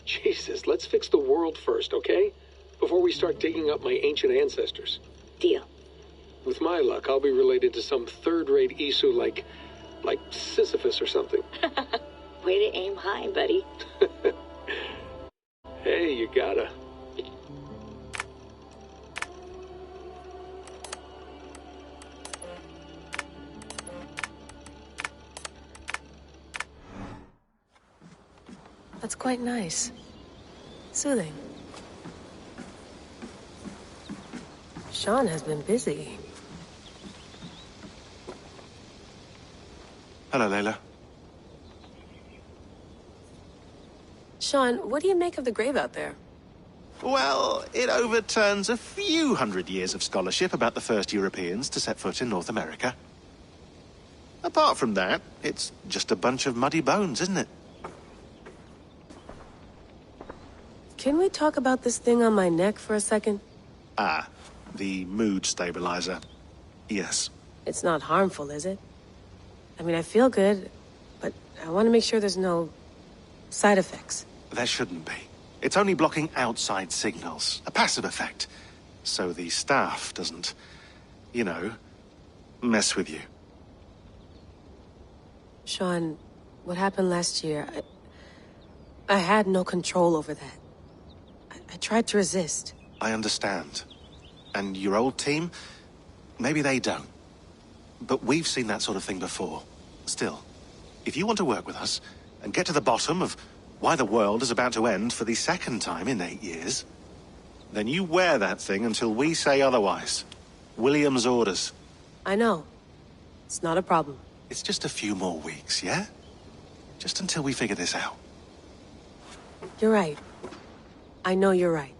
Jesus, let's fix the world first, okay? Before we start digging up my ancient ancestors. Deal. With my luck, I'll be related to some third-rate Isu like Sisyphus or something. Way to aim high, buddy. Hey, you gotta. That's quite nice. Soothing. Sean has been busy. Hello, Layla. Sean, what do you make of the grave out there? Well, it overturns a few hundred years of scholarship about the first Europeans to set foot in North America. Apart from that, it's just a bunch of muddy bones, isn't it? Can we talk about this thing on my neck for a second? Ah, the mood stabilizer. Yes. It's not harmful, is it? I mean, I feel good, but I want to make sure there's no side effects. There shouldn't be. It's only blocking outside signals, a passive effect. So the staff doesn't, you know, mess with you. Sean, what happened last year, I had no control over that. I tried to resist. I understand. And your old team, maybe they don't. But we've seen that sort of thing before. Still, if you want to work with us and get to the bottom of why the world is about to end for the second time in 8 years, then you wear that thing until we say otherwise. William's orders. I know. It's not a problem. It's just a few more weeks, yeah? Just until we figure this out. You're right. I know you're right.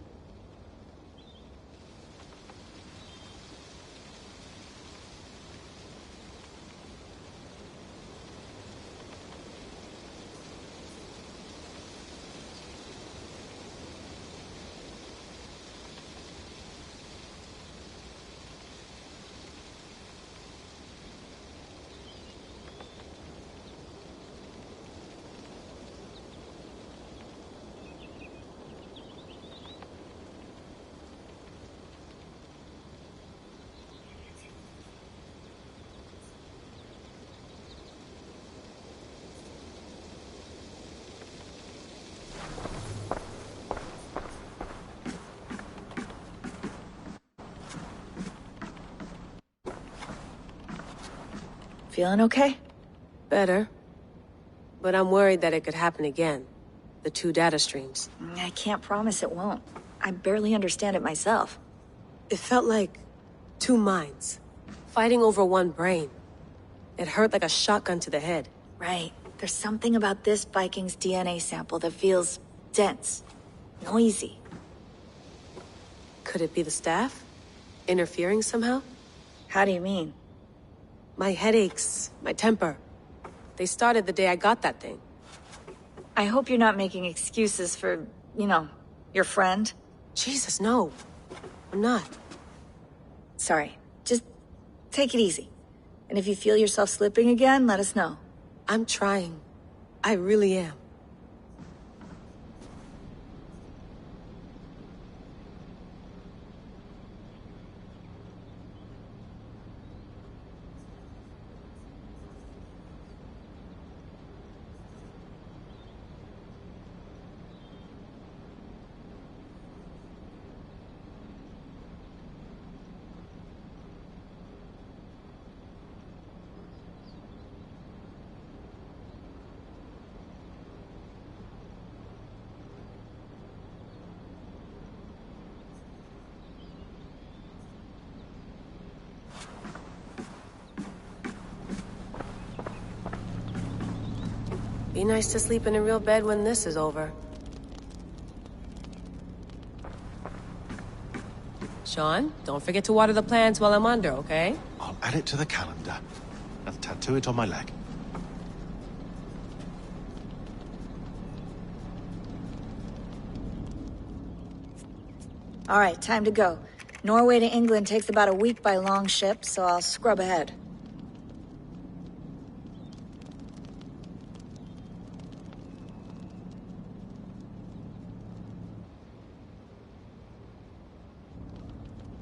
Feeling okay? Better. But I'm worried that it could happen again. The two data streams. I can't promise it won't. I barely understand it myself. It felt like two minds, fighting over one brain. It hurt like a shotgun to the head. Right. There's something about this Viking's DNA sample that feels dense, noisy. Could it be the staff? Interfering somehow? How do you mean? My headaches, my temper. They started the day I got that thing. I hope you're not making excuses for, you know, your friend. Jesus, no. I'm not. Sorry. Just take it easy. And if you feel yourself slipping again, let us know. I'm trying. I really am. Be nice to sleep in a real bed when this is over. Sean, don't forget to water the plants while I'm under, okay? I'll add it to the calendar and tattoo it on my leg. All right, time to go. Norway to England takes about a week by long ship, so I'll scrub ahead.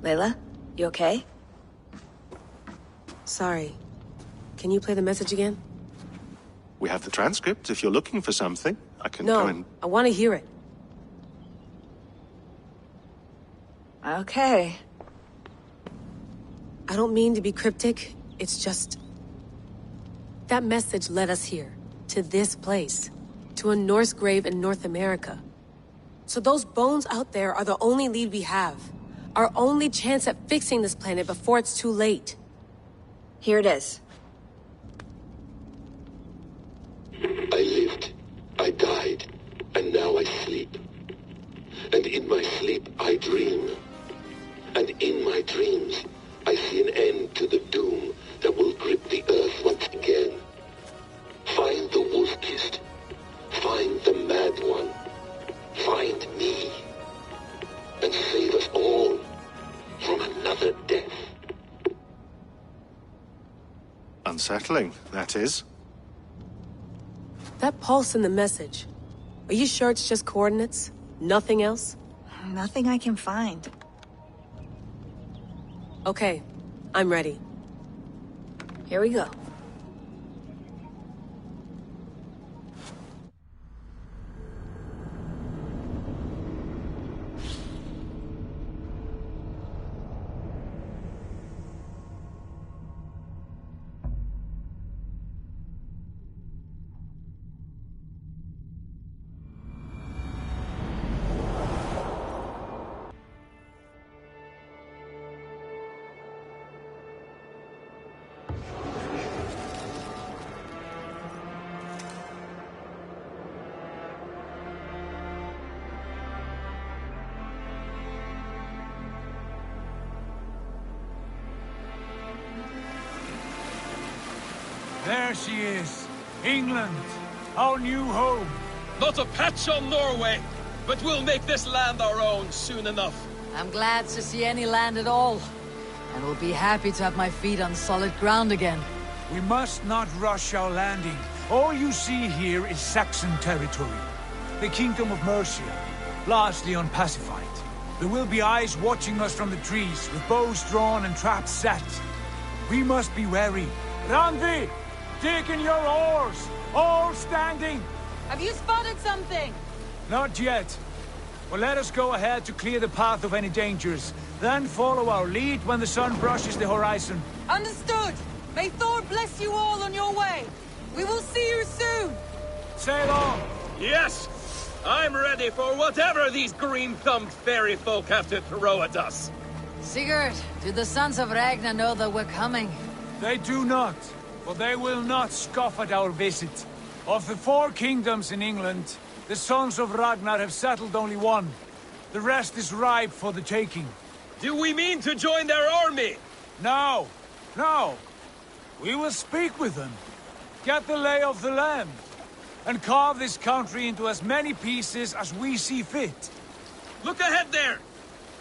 Layla, you okay? Sorry. Can you play the message again? We have the transcript. If you're looking for something, I can No, go and... I want to hear it. Okay. I don't mean to be cryptic. It's just... That message led us here. To this place. To a Norse grave in North America. So those bones out there are the only lead we have. Our only chance at fixing this planet before it's too late. Here it is. I lived, I died, and now I sleep. And in my sleep I dream. And in my dreams I see an end to the doom that will grip the earth once again. Find the wolf-kissed. Find the mad one. Find me. And save us all from another death. Unsettling, that is. That pulse in the message. Are you sure it's just coordinates? Nothing else? Nothing I can find. Okay, I'm ready. Here we go. There she is. England. Our new home. Not a patch on Norway, but we'll make this land our own soon enough. I'm glad to see any land at all. And will be happy to have my feet on solid ground again. We must not rush our landing. All you see here is Saxon territory. The Kingdom of Mercia, largely unpacified. There will be eyes watching us from the trees, with bows drawn and traps set. We must be wary. Randi! Dig in your oars! All standing! Have you spotted something? Not yet. Well, let us go ahead to clear the path of any dangers. Then follow our lead when the sun brushes the horizon. Understood! May Thor bless you all on your way. We will see you soon. Sail on. Yes! I'm ready for whatever these green-thumbed fairy folk have to throw at us. Sigurd, do the sons of Ragnar know that we're coming? They do not, but they will not scoff at our visit. Of the 4 kingdoms in England, the sons of Ragnar have settled only one. The rest is ripe for the taking. Do we mean to join their army? No, no. We will speak with them, get the lay of the land, and carve this country into as many pieces as we see fit. Look ahead there!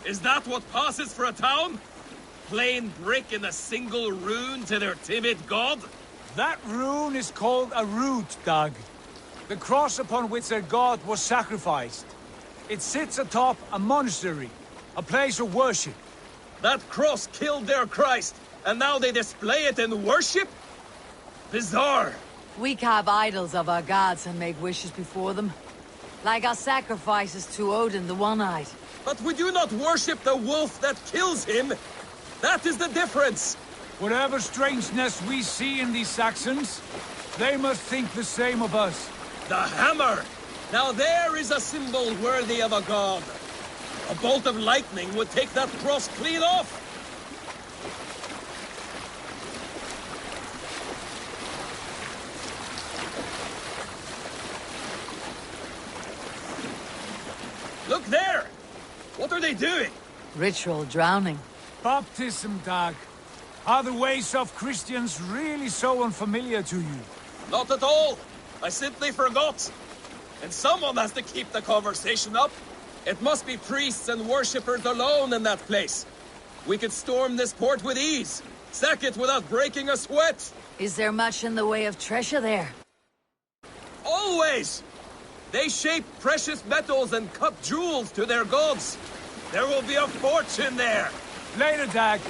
Is that what passes for a town? Plain brick in a single rune to their timid god? That rune is called a root, Dag. The cross upon which their god was sacrificed. It sits atop a monastery, a place of worship. That cross killed their Christ, and now they display it in worship? Bizarre. We carve idols of our gods and make wishes before them. Like our sacrifices to Odin the One-Eyed. But we do not worship the wolf that kills him. That is the difference. Whatever strangeness we see in these Saxons, they must think the same of us. The hammer! Now there is a symbol worthy of a god. A bolt of lightning would take that cross clean off. Look there! What are they doing? Ritual drowning. Baptism, Dag. Are the ways of Christians really so unfamiliar to you? Not at all. I simply forgot. And someone has to keep the conversation up. It must be priests and worshippers alone in that place. We could storm this port with ease. Sack it without breaking a sweat. Is there much in the way of treasure there? Always! They shape precious metals and cut jewels to their gods. There will be a fortune there. Later, Dag.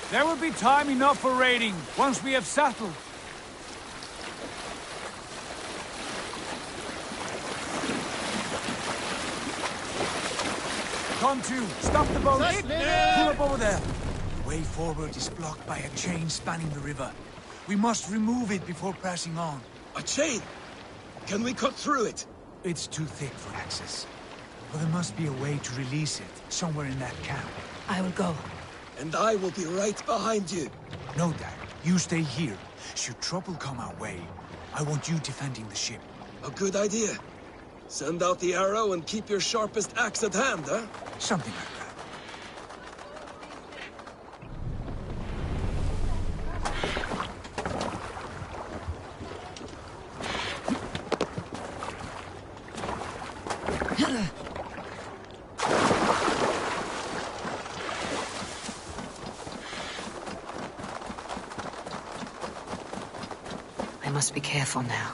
There will be time enough for raiding, once we have settled. Come to, stop the boat. Pull up over there. The way forward is blocked by a chain spanning the river. We must remove it before passing on. A chain? Can we cut through it? It's too thick for access. But there must be a way to release it, somewhere in that camp. I will go. And I will be right behind you. No, Dad. You stay here. Should trouble come our way, I want you defending the ship. A good idea. Send out the arrow and keep your sharpest axe at hand, huh? Something like that. I must be careful now.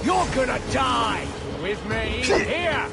You're gonna die! With me, here!